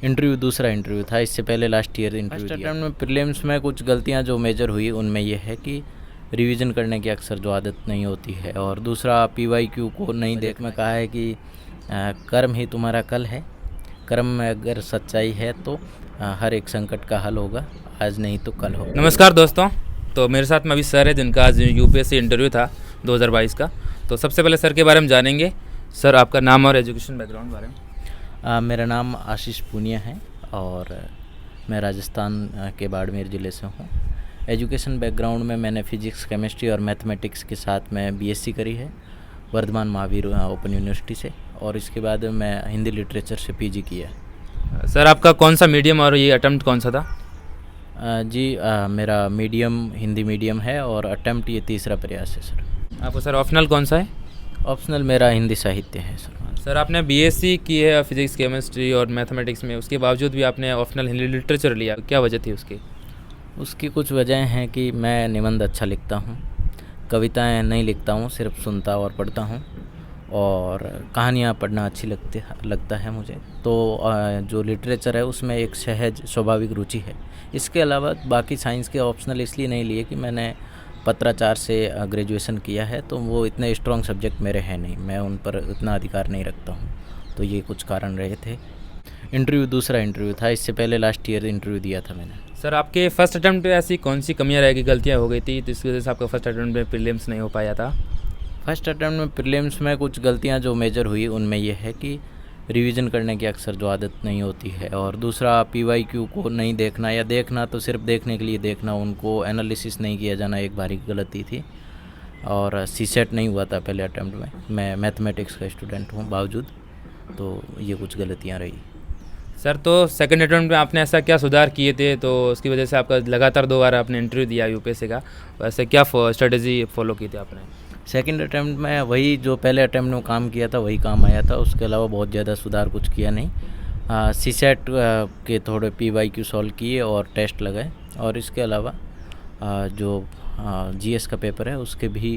Interview दूसरा interview था, इससे पहले लास्ट ईयर इंटरव्यू दिया। फर्स्ट अटेम्प्ट में प्रीलिम्स में कुछ गलतियां जो मेजर हुई उनमें यह है कि रिवीजन करने की अक्सर जो आदत नहीं होती है, और दूसरा पीवाईक्यू को नहीं देख में कहा है कि कर्म ही तुम्हारा कल है, कर्म में अगर सच्चाई है तो हर एक संकट का हल होगा, आज नहीं तो कल होगा। नमस्कार दोस्तों, तो मेरे साथ में अभी सर है जिनका आज यूपीएससी इंटरव्यू था 2022 का। तो सबसे पहले सर के बारे में जानेंगे। सर, आपका नाम और एजुकेशन बैकग्राउंड बारे में। मेरा नाम आशीष पूनिया है और मैं राजस्थान के बाड़मेर ज़िले से हूँ। एजुकेशन बैकग्राउंड में मैंने फिजिक्स, केमिस्ट्री और मैथमेटिक्स के साथ में बीएससी करी है वर्धमान महावीर ओपन यूनिवर्सिटी से, और इसके बाद मैं हिंदी लिटरेचर से पीजी किया। सर, आपका कौन सा मीडियम और ये अटेम्प्ट कौन सा था? मेरा मीडियम हिंदी मीडियम है और अटेम्प्ट ये तीसरा प्रयास है सर। आपको सर ऑप्शनल कौन सा है? ऑप्शनल मेरा हिंदी साहित्य है सर। सर, आपने बीएससी की है फिजिक्स, केमिस्ट्री और मैथमेटिक्स में, उसके बावजूद भी आपने ऑप्शनल हिंदी लिटरेचर लिया, क्या वजह थी उसकी? उसकी कुछ वजह हैं कि मैं निबंध अच्छा लिखता हूँ, कविताएं नहीं लिखता हूँ, सिर्फ सुनता और पढ़ता हूँ, और कहानियाँ पढ़ना अच्छी लगता है मुझे। तो जो लिटरेचर है उसमें एक सहज स्वाभाविक रुचि है। इसके अलावा बाकी साइंस के ऑप्शनल इसलिए नहीं लिए कि मैंने पत्राचार से ग्रेजुएशन किया है, तो वो इतने स्ट्रॉन्ग सब्जेक्ट मेरे हैं नहीं, मैं उन पर इतना अधिकार नहीं रखता हूँ, तो ये कुछ कारण रहे थे। इंटरव्यू दूसरा इंटरव्यू था, इससे पहले लास्ट ईयर इंटरव्यू दिया था मैंने। सर, आपके फर्स्ट अटेम्प्ट में ऐसी कौन सी कमियाँ रह गई, गलतियाँ हो गई थी जिसकी वजह से आपका फर्स्ट अटेम्प्ट में प्रीलिम्स नहीं हो पाया था? फर्स्ट अटेम्प्ट में प्रीलिम्स में कुछ गलतियां जो मेजर हुई उनमें यह है कि रिवीजन करने की अक्सर जो आदत नहीं होती है, और दूसरा पीवाईक्यू को नहीं देखना, या देखना तो सिर्फ देखने के लिए देखना, उनको एनालिसिस नहीं किया जाना, एक भारी गलती थी। और सीसेट नहीं हुआ था पहले अटेम्प्ट में, मैं मैथमेटिक्स का स्टूडेंट हूँ बावजूद, तो ये कुछ गलतियाँ रही। सर, तो सेकंड अटेम्प्ट में आपने ऐसा क्या सुधार किए थे तो उसकी वजह से आपका लगातार 2 बार आपने इंटरव्यू दिया यूपीएससी का, वैसे क्या स्ट्रेटजी फॉलो की थी आपने? सेकंड अटेम्प्ट में वही जो पहले अटेम्प्ट में काम किया था वही काम आया था, उसके अलावा बहुत ज़्यादा सुधार कुछ किया नहीं। सीसेट के थोड़े पीवाईक्यू सॉल्व किए और टेस्ट लगाए, और इसके अलावा जो जीएस का पेपर है उसके भी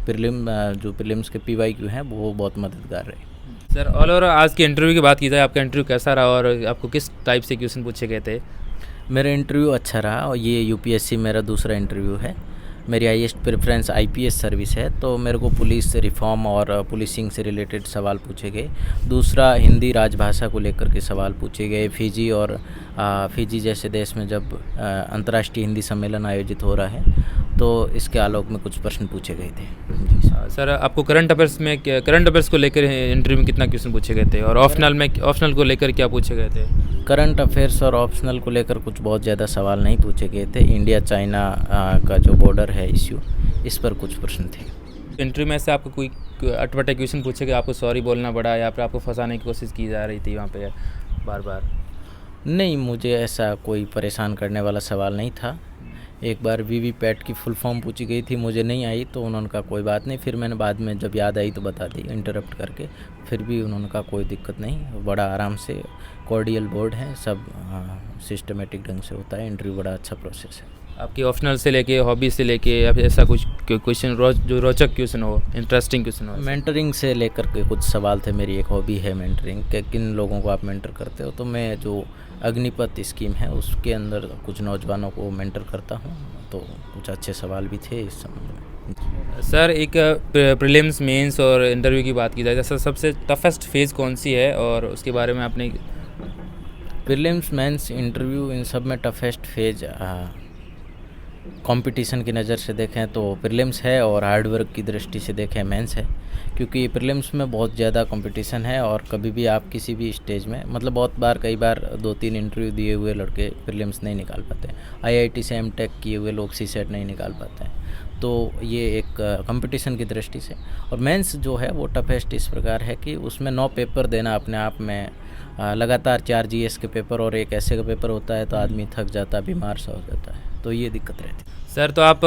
जो प्रीलिम्स के पीवाईक्यू हैं वो बहुत मददगार रहे। सर, ऑल ओवर आज के इंटरव्यू की बात की जाए, आपका इंटरव्यू कैसा रहा और आपको किस टाइप से क्वेश्चन पूछे गए थे? मेरा इंटरव्यू अच्छा रहा, और ये यूपीएससी मेरा दूसरा इंटरव्यू है। मेरी हाईएस्ट प्रेफरेंस आईपीएस सर्विस है, तो मेरे को पुलिस रिफॉर्म और पुलिसिंग से रिलेटेड सवाल पूछे गए। दूसरा, हिंदी राजभाषा को लेकर के सवाल पूछे गए। फिजी और फिजी जैसे देश में जब अंतर्राष्ट्रीय हिंदी सम्मेलन आयोजित हो रहा है, तो इसके आलोक में कुछ प्रश्न पूछे गए थे। जी सर, आपको करंट अफेयर्स को लेकर इंटरव्यू में कितना क्वेश्चन पूछे गए थे, और ऑप्शनल को लेकर क्या पूछे गए थे? करंट अफेयर्स और ऑप्शनल को लेकर कुछ बहुत ज़्यादा सवाल नहीं पूछे गए थे। इंडिया चाइना का जो बॉर्डर है इश्यू, इस पर कुछ प्रश्न थे। इंटरव्यू में से आपको कोई अटपटे क्वेश्चन पूछे गए, आपको सॉरी बोलना पड़ा या फिर आपको फंसाने की कोशिश की जा रही थी वहाँ पे बार बार? नहीं, मुझे ऐसा कोई परेशान करने वाला सवाल नहीं था। एक बार वीवीपैट की फुल फॉर्म पूछी गई थी, मुझे नहीं आई, तो उन्होंने कहा कोई बात नहीं, फिर मैंने बाद में जब याद आई तो बता दी इंटरप्ट करके, फिर भी उन्होंने कहा कोई दिक्कत नहीं, बड़ा आराम से कॉर्डियल बोर्ड है, सब सिस्टमेटिक ढंग से होता है इंटरव्यू, बड़ा अच्छा प्रोसेस है। आपकी ऑप्शनल से लेके हॉबी से लेके या फिर ऐसा कुछ क्वेश्चन जो रोचक क्वेश्चन हो, इंटरेस्टिंग क्वेश्चन हो? मेंटरिंग से लेकर के कुछ सवाल थे। मेरी एक हॉबी है मेंटरिंग, कि किन लोगों को आप मेंटर करते हो, तो मैं जो अग्निपथ स्कीम है उसके अंदर कुछ नौजवानों को मेंटर करता हूँ, तो कुछ अच्छे सवाल भी थे इस संबंध में। सर, एक प्रीलिम्स, मेंस और इंटरव्यू की बात की जाए, जैसा सबसे टफेस्ट फेज़ कौन सी है और उसके बारे में आपने? प्रीलिम्स, मेंस, इंटरव्यू, इन सब में टफेस्ट फेज कंपटीशन की नज़र से देखें तो प्रीलिम्स है, और हार्डवर्क की दृष्टि से देखें मेंस है, क्योंकि प्रीलिम्स में बहुत ज़्यादा कंपटीशन है, और कभी भी आप किसी भी स्टेज में, मतलब कई बार 2-3 इंटरव्यू दिए हुए लड़के प्रीलिम्स नहीं निकाल पाते हैं। आईआईटी से एमटेक किए हुए लोग सीसेट नहीं निकाल पाते हैं, तो ये एक कंपटीशन की दृष्टि से। और मेंस जो है वो टफेस्ट इस प्रकार है कि उसमें 9 पेपर देना अपने आप में, लगातार 4 जीएस के पेपर और एक ऐसे का पेपर होता है, तो आदमी थक जाता है, बीमार सा हो जाता है, तो ये दिक्कत रहती है। सर, तो आप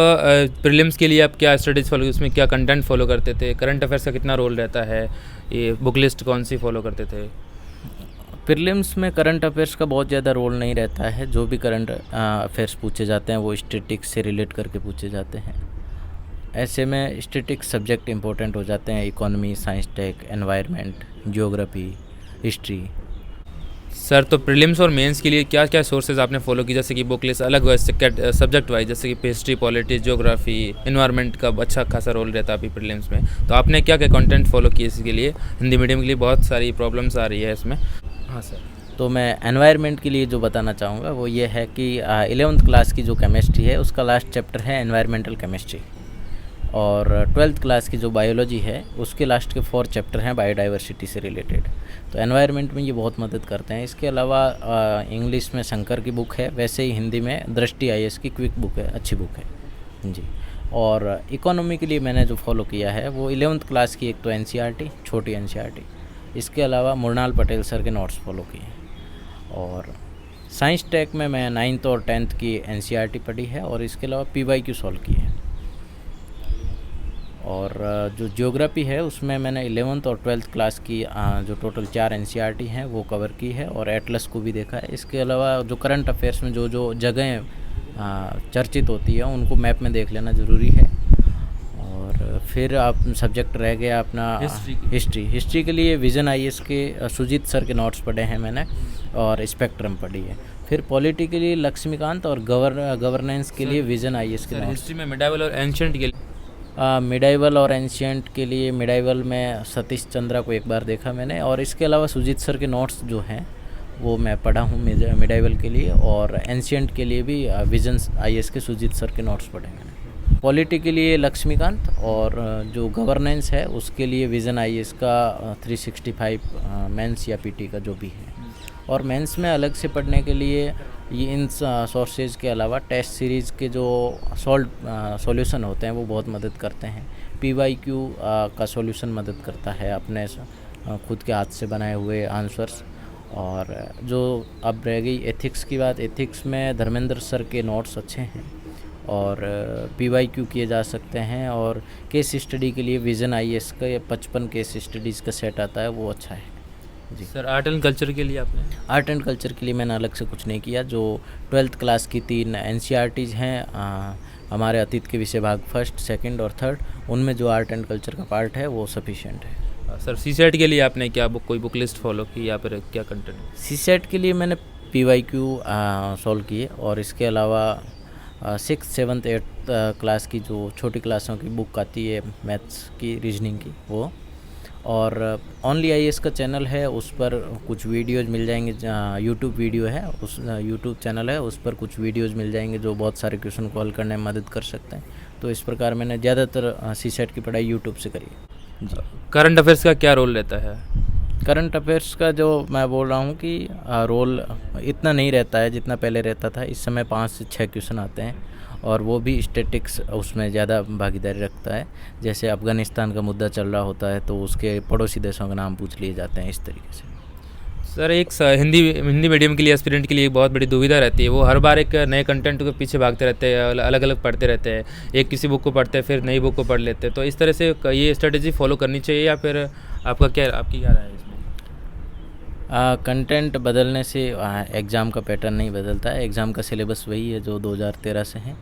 प्रीलिम्स के लिए आप क्या स्टडीज़ फॉलो, उसमें क्या कंटेंट फॉलो करते थे? करंट अफेयर्स का कितना रोल रहता है? ये बुक लिस्ट कौन सी फॉलो करते थे? प्रीलिम्स में करंट अफेयर्स का बहुत ज़्यादा रोल नहीं रहता है। जो भी करंट अफेयर्स पूछे जाते हैं वो स्टैटिस्टिक्स से रिलेट करके पूछे जाते हैं। ऐसे में स्टैटिस्टिक्स सब्जेक्ट इंपॉर्टेंट हो जाते हैं, economy, science tech, environment, geography, history. Sir तो प्रीलिम्स और मेंस के लिए क्या क्या सोर्सेज आपने फॉलो की, जैसे कि बुक लिस्ट अलग सब्जेक्ट वाइज, जैसे कि हिस्ट्री, पॉलिटिक्स, ज्योग्राफी, इन्वायरमेंट का अच्छा खासा रोल रहता है अभी प्रीलिम्स में, तो आपने क्या क्या कंटेंट फॉलो किए इसके लिए? हिंदी मीडियम के लिए बहुत सारी प्रॉब्लम्स आ रही है इसमें। हाँ सर। तो मैं एनवायरनमेंट के लिए जो बताना चाहूँगा वो ये है कि 11th क्लास की जो केमिस्ट्री है उसका लास्ट चैप्टर है एनवायरमेंटल केमिस्ट्री, और 12th क्लास की जो बायोलॉजी है उसके लास्ट के 4 चैप्टर हैं बायोडाइवर्सिटी से रिलेटेड। तो एनवायरनमेंट में ये बहुत मदद करते हैं। इसके अलावा इंग्लिश में शंकर की बुक है, वैसे ही हिंदी में दृष्टि IAS की क्विक बुक है, अच्छी बुक है जी। और इकोनॉमी के लिए मैंने जो फॉलो किया है वो 11th क्लास की एक तो NCERT, छोटी NCERT, इसके अलावा मुरनाल पटेल सर के नोट्स फॉलो किए हैं। और साइंस टेक में मैं 9th और 10th की NCERT पढ़ी है, और इसके अलावा PYQ सॉल्व किए हैं। और जो ज्योग्राफी है उसमें मैंने 11th और 12th क्लास की जो टोटल 4 NCERT हैं वो कवर की है, और एटलस को भी देखा है। इसके अलावा जो करंट अफेयर्स में जो जो जगहें चर्चित होती है उनको मैप में देख लेना ज़रूरी है। और फिर आप सब्जेक्ट रह गया अपना हिस्ट्री के लिए विज़न IAS के सुजीत सर के नोट्स पढ़े हैं मैंने, और स्पेक्ट्रम पढ़ी है। फिर पॉलिटी के लिए लक्ष्मीकांत, और गवर्नेंस के लिए विज़न IAS के नोट्स। हिस्ट्री में मिडाइवल और एंशिएंट के लिए मिडाइवल और एंशिएंट के लिए मिडाइवल में सतीश चंद्रा को एक बार देखा मैंने, और इसके अलावा सुजीत सर के नोट्स जो हैं वो मैं पढ़ा हूँ मिडाइवल के लिए, और एंशिएंट के लिए भी विजन IAS के सुजीत सर के नोट्स पढ़े मैंने। पॉलिटी के लिए लक्ष्मीकांत, और जो गवर्नेंस है उसके लिए विजन IAS का 365 मेंस या PT का जो भी है। और मेंस में अलग से पढ़ने के लिए ये इन सोर्सेज के अलावा टेस्ट सीरीज़ के जो सॉल्यूशन होते हैं वो बहुत मदद करते हैं। PYQ का सॉल्यूशन मदद करता है, अपने खुद के हाथ से बनाए हुए आंसर्स। और जो अब रह गई एथिक्स की बात, एथिक्स में धर्मेंद्र सर के नोट्स अच्छे हैं, और PYQ किए जा सकते हैं। और केस स्टडी के लिए विज़न IAS का 55 केस स्टडीज़ का सेट आता है, वो अच्छा है जी। सर आर्ट एंड कल्चर के लिए आपने? आर्ट एंड कल्चर के लिए मैंने अलग से कुछ नहीं किया। जो 12th क्लास की 3 NCERTs हैं हमारे अतीत के विषय भाग 1st, 2nd और 3rd, उनमें जो आर्ट एंड कल्चर का पार्ट है वो सफिशिएंट है। सर CSET के लिए आपने क्या कोई बुक लिस्ट फॉलो की, या फिर क्या कंटेंट? CSET के लिए मैंने PYQ सॉल्व किए, और इसके अलावा 6th, 7th, 8th क्लास की जो छोटी क्लासों की बुक आती है मैथ्स की, रीजनिंग की, वो। और ओनली IAS का चैनल है, उस पर कुछ वीडियोज़ मिल जाएंगे। यूट्यूब वीडियो है, उस यूट्यूब चैनल है, उस पर कुछ वीडियोज़ मिल जाएंगे जो बहुत सारे क्वेश्चन को हल करने में मदद कर सकते हैं। तो इस प्रकार मैंने ज़्यादातर CSET की पढ़ाई यूट्यूब से करी है जी। करंट अफेयर्स का क्या रोल रहता है? करंट अफेयर्स का जो मैं बोल रहा हूँ कि रोल इतना नहीं रहता है जितना पहले रहता था। इस समय 5 से 6 क्वेश्चन आते हैं, और वो भी स्टैटिक्स उसमें ज़्यादा भागीदारी रखता है। जैसे अफ़गानिस्तान का मुद्दा चल रहा होता है तो उसके पड़ोसी देशों के नाम पूछ लिए जाते हैं, इस तरीके से। सर एक हिंदी मीडियम के लिए एस्पिरेंट के लिए एक बहुत बड़ी दुविधा रहती है, वो हर बार एक नए कंटेंट के पीछे भागते रहते हैं, अलग अलग पढ़ते रहते हैं। एक किसी बुक को पढ़ते हैं, फिर नई बुक को पढ़ लेते हैं। तो इस तरह से ये स्ट्रेटेजी फॉलो करनी चाहिए, या फिर आपकी क्या राय है इसमें? कंटेंट बदलने से एग्ज़ाम का पैटर्न नहीं बदलता है। एग्ज़ाम का सिलेबस वही है जो 2013 से है,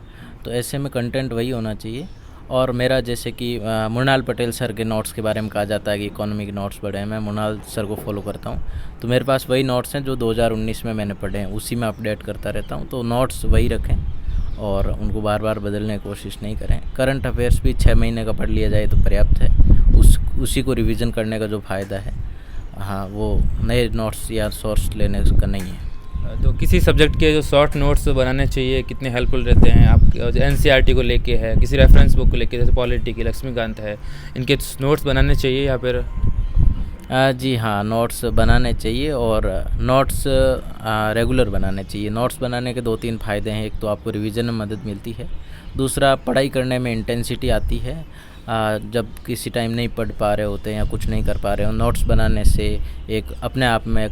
तो ऐसे में कंटेंट वही होना चाहिए। और मेरा जैसे कि मुरनाल पटेल सर के नोट्स के बारे में कहा जाता है कि इकोनॉमी के नोट्स पढ़े हैं, मैं मुरनाल सर को फॉलो करता हूँ, तो मेरे पास वही नोट्स हैं जो 2019 में मैंने पढ़े हैं, उसी में अपडेट करता रहता हूँ। तो नोट्स वही रखें और उनको बार बार बदलने की कोशिश नहीं करें। करंट अफेयर्स भी 6 महीने का पढ़ लिया जाए तो पर्याप्त है, उसी को रिवीजन करने का जो फ़ायदा है, हाँ, वो नए नोट्स या सोर्स लेने का नहीं है। तो किसी सब्जेक्ट के जो शॉर्ट नोट्स बनाने चाहिए, कितने हेल्पफुल रहते हैं? आप NCERT को लेके है, किसी रेफरेंस बुक को लेके, जैसे पॉलिटी की लक्ष्मीकांत है, इनके नोट्स बनाने चाहिए या फिर? जी हाँ, नोट्स बनाने चाहिए, और नोट्स रेगुलर बनाने चाहिए। नोट्स बनाने के 2-3 फ़ायदे हैं। एक तो आपको रिवीजन में मदद मिलती है, दूसरा पढ़ाई करने में इंटेंसिटी आती है। जब किसी टाइम नहीं पढ़ पा रहे होते या कुछ नहीं कर पा रहे हो, नोट्स बनाने से एक अपने आप में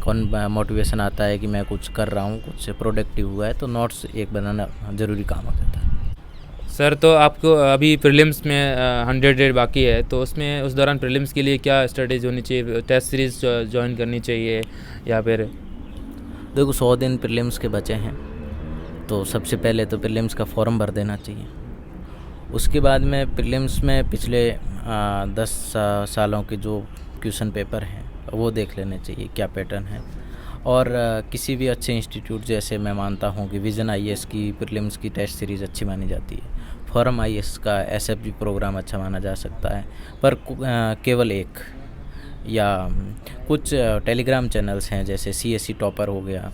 मोटिवेशन आता है कि मैं कुछ कर रहा हूँ, कुछ प्रोडक्टिव हुआ है। तो नोट्स एक बनाना ज़रूरी काम हो जाता है। सर तो आपको अभी प्रीलिम्स में 100 डेज बाकी है, तो उसमें उस दौरान प्रीलिम्स के लिए क्या स्ट्रेटेजी होनी चाहिए? टेस्ट सीरीज़ ज्वाइन करनी चाहिए या फिर? देखो, 100 दिन प्रीलिम्स के बचे हैं, तो सबसे पहले तो प्रीलिम्स का फॉर्म भर देना चाहिए। उसके बाद में प्रीलिम्स में पिछले 10 सालों के जो क्वेश्चन पेपर हैं वो देख लेने चाहिए, क्या पैटर्न है। और किसी भी अच्छे इंस्टीट्यूट जैसे मैं मानता हूँ कि विज़न आईएएस की प्रीलिम्स की टेस्ट सीरीज़ अच्छी मानी जाती है, फोरम आईएएस का एसएफजी प्रोग्राम अच्छा माना जा सकता है, पर केवल एक या कुछ टेलीग्राम चैनल्स हैं जैसे सीएससी टॉपर हो गया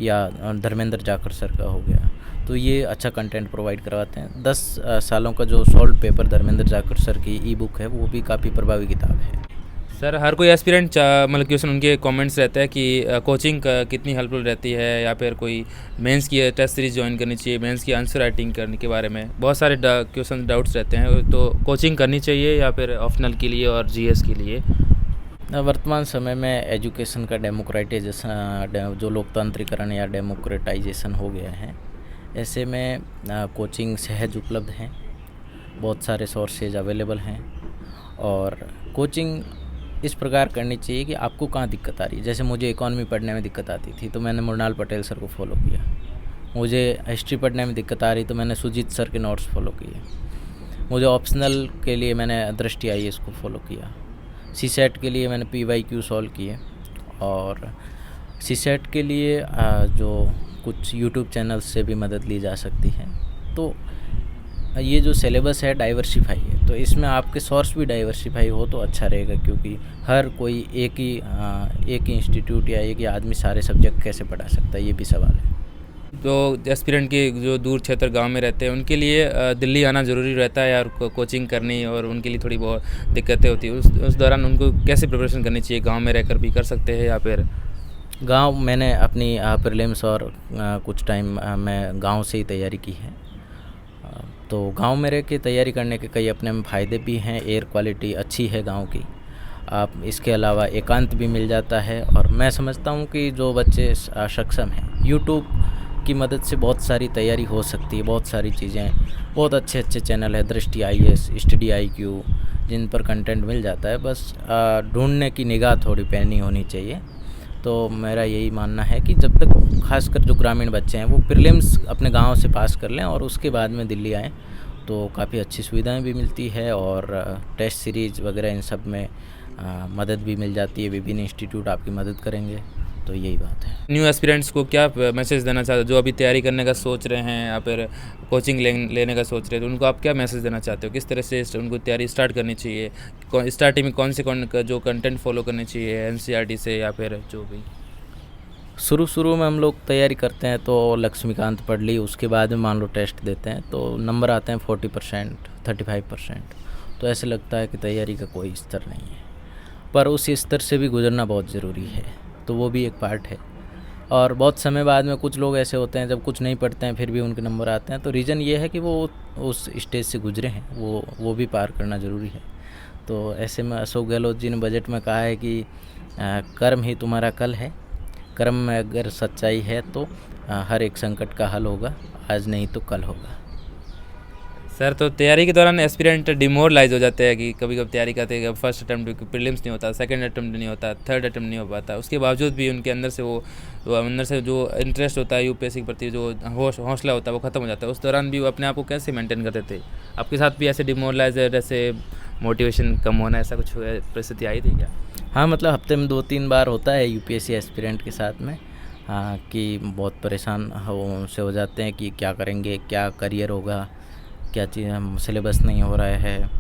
या धर्मेंद्र जाखड़ सर का हो गया, तो ये अच्छा कंटेंट प्रोवाइड करवाते हैं। 10 सालों का जो solve paper Dharmendra Jakhar sir की ई बुक है वो भी काफ़ी प्रभावी किताब है। सर हर कोई एस्पिरेंट मतलब क्वेश्चन उनके कमेंट्स रहते हैं कि कोचिंग कितनी हेल्पफुल रहती है, या फिर कोई मेंस की टेस्ट सीरीज ज्वाइन करनी चाहिए, मेंस की आंसर राइटिंग करने के बारे में बहुत सारे क्वेश्चन डाउट्स रहते हैं, तो कोचिंग करनी चाहिए या फिर ऑप्शनल के लिए और जीएस के लिए? वर्तमान समय में एजुकेशन का डेमोक्रेटाइजेशन, जो लोकतांत्रिकरण या डेमोक्रेटाइजेशन हो गया है, ऐसे में कोचिंग सहज उपलब्ध हैं, बहुत सारे सोर्सेज अवेलेबल हैं और कोचिंग इस प्रकार करनी चाहिए कि आपको कहाँ दिक्कत आ रही है। जैसे मुझे इकॉनमी पढ़ने में दिक्कत आती थी तो मैंने मृणाल पटेल सर को फॉलो किया, मुझे हिस्ट्री पढ़ने में दिक्कत आ रही तो मैंने सुजीत सर के नोट्स फॉलो किए, मुझे ऑप्शनल के लिए मैंने दृष्टि आईएएस को फॉलो किया, सीसेट के लिए मैंने पीवाईक्यू सॉल्व किए, और सीसेट के लिए जो कुछ यूट्यूब चैनल्स से भी मदद ली जा सकती है। तो ये जो सिलेबस है डाइवर्सिफाई है, तो इसमें आपके सोर्स भी डाइवर्सिफाई हो तो अच्छा रहेगा, क्योंकि हर कोई एक ही इंस्टीट्यूट या एक ही आदमी सारे सब्जेक्ट कैसे पढ़ा सकता है, ये भी सवाल है। तो एस्पिरेंट के जो दूर क्षेत्र गांव में रहते हैं उनके लिए दिल्ली आना ज़रूरी रहता है और कोचिंग करनी, और उनके लिए थोड़ी बहुत दिक्कतें होती है, उस दौरान उनको कैसे प्रिपरेशन करनी चाहिए? गाँव में रहकर भी कर सकते हैं या फिर गांव मैंने अपनी प्रीलिम्स और कुछ टाइम मैं गांव से ही तैयारी की है, तो गांव में रह के तैयारी करने के कई अपने में फ़ायदे भी हैं। एयर क्वालिटी अच्छी है गांव की, आप इसके अलावा एकांत भी मिल जाता है, और मैं समझता हूं कि जो बच्चे सक्षम हैं, यूट्यूब की मदद से बहुत सारी तैयारी हो सकती है, बहुत सारी चीज़ें, बहुत अच्छे चैनल है, दृष्टि आईएएस, स्टडी आईक्यू, जिन पर कंटेंट मिल जाता है, बस ढूंढने की निगाह थोड़ी पैनी होनी चाहिए। तो मेरा यही मानना है कि जब तक खासकर जो ग्रामीण बच्चे हैं वो प्रीलिम्स अपने गांव से पास कर लें और उसके बाद में दिल्ली आएँ तो काफ़ी अच्छी सुविधाएं भी मिलती है, और टेस्ट सीरीज़ वगैरह इन सब में मदद भी मिल जाती है, विभिन्न इंस्टीट्यूट आपकी मदद करेंगे, तो यही बात है। न्यू एस्पिरेंट्स को क्या मैसेज देना चाहते हो जो अभी तैयारी करने का सोच रहे हैं या फिर कोचिंग लेने का सोच रहे हैं, तो उनको आप क्या मैसेज देना चाहते हो? किस तरह से उनको तैयारी स्टार्ट करनी चाहिए? स्टार्टिंग में कौन से जो कंटेंट फॉलो करनी चाहिए, एनसीईआरटी से या फिर जो भी? शुरू में हम लोग तैयारी करते हैं तो लक्ष्मीकांत पढ़ ली, उसके बाद में मान लो टेस्ट देते हैं तो नंबर आते हैं 40%, 35%, तो ऐसे लगता है कि तैयारी का कोई स्तर नहीं है, पर उस स्तर से भी गुजरना बहुत ज़रूरी है, तो वो भी एक पार्ट है। और बहुत समय बाद में कुछ लोग ऐसे होते हैं जब कुछ नहीं पढ़ते हैं फिर भी उनके नंबर आते हैं, तो रीज़न ये है कि वो उस स्टेज से गुजरे हैं, वो भी पार करना ज़रूरी है। तो ऐसे में अशोक गहलोत जी ने बजट में कहा है कि कर्म ही तुम्हारा कल है, कर्म में अगर सच्चाई है तो हर एक संकट का हल होगा, आज नहीं तो कल होगा। सर तो तैयारी के दौरान एस्पिरेंट डिमोरलाइज हो जाते हैं कि कभी कभी तैयारी करते हैं, फर्स्ट अटैम्प्ट प्रीलिम्स नहीं होता, सेकंड अटैम्प्ट नहीं होता, थर्ड अटैम्प्ट नहीं हो पाता, उसके बावजूद भी उनके अंदर से वो अंदर से जो इंटरेस्ट होता है यूपीएससी के प्रति, जो हौसला होता है वो ख़त्म हो जाता है। उस दौरान भी वो अपने आप को कैसे मेंटेन करते थे? आपके साथ भी ऐसे डिमोरलाइज, ऐसे मोटिवेशन कम होना, ऐसा कुछ परिस्थिति आई थी क्या? हाँ, मतलब हफ्ते में 2-3 बार होता है यूपीएससी एस्पिरेंट के साथ में, हाँ, कि बहुत परेशान से हो जाते हैं कि क्या करेंगे, क्या करियर होगा, क्या चीज़, सिलेबस नहीं हो रहा है,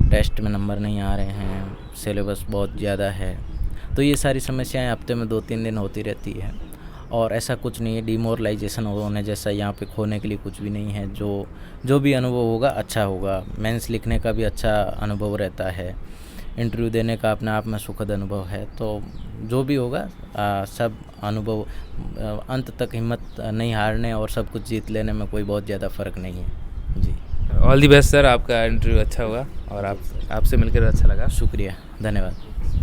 टेस्ट में नंबर नहीं आ रहे हैं, सिलेबस बहुत ज़्यादा है, तो ये सारी समस्याएं हफ्ते में 2-3 दिन होती रहती है। और ऐसा कुछ नहीं है, डिमोरलाइजेशन होने जैसा यहाँ पे खोने के लिए कुछ भी नहीं है, जो भी अनुभव होगा अच्छा होगा। मेंस लिखने का भी अच्छा अनुभव रहता है, इंटरव्यू देने का अपने आप में सुखद अनुभव है, तो जो भी होगा सब अनुभव, अंत तक हिम्मत नहीं हारने और सब कुछ जीत लेने में कोई बहुत ज़्यादा फ़र्क नहीं है जी। ऑल दी बेस्ट सर, आपका इंटरव्यू अच्छा होगा और आपसे मिलकर अच्छा लगा। शुक्रिया, धन्यवाद।